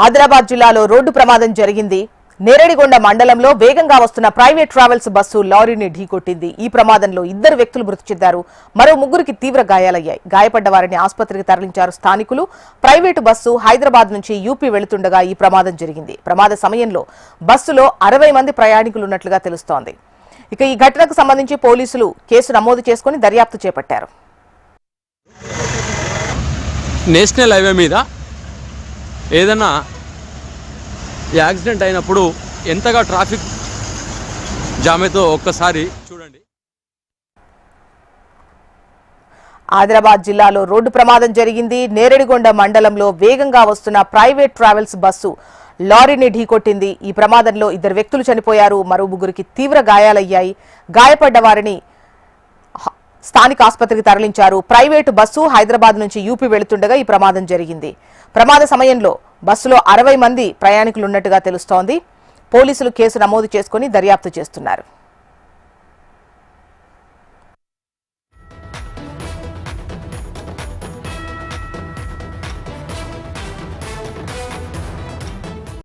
ఆదిలాబాద్ జిల్లాలో రోడ్డు ప్రమాదం జరిగింది. నేరేడిగొండ మండలంలో వేగంగా వస్తున్న ప్రైవేట్ ట్రావెల్స్ బస్సు లారీని ఢీకొట్టింది. ఈ ప్రమాదంలో 2 వ్యక్తులు మృతి చెందారు. మరో 3కి తీవ్ర గాయాలయ్యాయి. గాయపడ్డ వారిని ఆసుపత్రికి తరలించారు స్థానికులు. ప్రైవేటు బస్సు హైదరాబాద్ నుంచి యూపీ వెళుతుండగా ఈ ప్రమాదం జరిగింది. ప్రమాద సమయంలో బస్సులో 60 మంది ప్రయాణికులు ఉన్నట్లుగా తెలుస్తోంది. ఇక ఈ ఘటనకు సంబంధించి పోలీసులు కేసు నమోదు చేసుకుని దర్యాప్తు చేపట్టారు. నేషనల్ హైవే మీద ఏదైనా యాక్సిడెంట్ అయినప్పుడు ఎంతగా ట్రాఫిక్ జామ్ అవుతుందో ఒక్కసారి చూడండి. ఆదిలాబాద్ జిల్లాలో రోడ్డు ప్రమాదం జరిగింది. నేరేడిగొండ మండలంలో వేగంగా వస్తున్న ప్రైవేట్ ట్రావెల్స్ బస్సు లారీని ఢీకొట్టింది. ఈ ప్రమాదంలో 2 వ్యక్తులు చనిపోయారు. మరో 3కి తీవ్ర గాయాలయ్యాయి. గాయపడ్డ వారిని స్థానిక ఆసుపత్రికి తరలించారు. ప్రైవేటు బస్సు హైదరాబాద్ నుంచి యూపీ వెళుతుండగా ఈ ప్రమాదం జరిగింది. ప్రమాద సమయంలో బస్సులో 60 మంది ప్రయాణికులు ఉన్నట్టుగా తెలుస్తోంది. పోలీసులు కేసు నమోదు చేసుకుని దర్యాప్తు చేస్తున్నారు.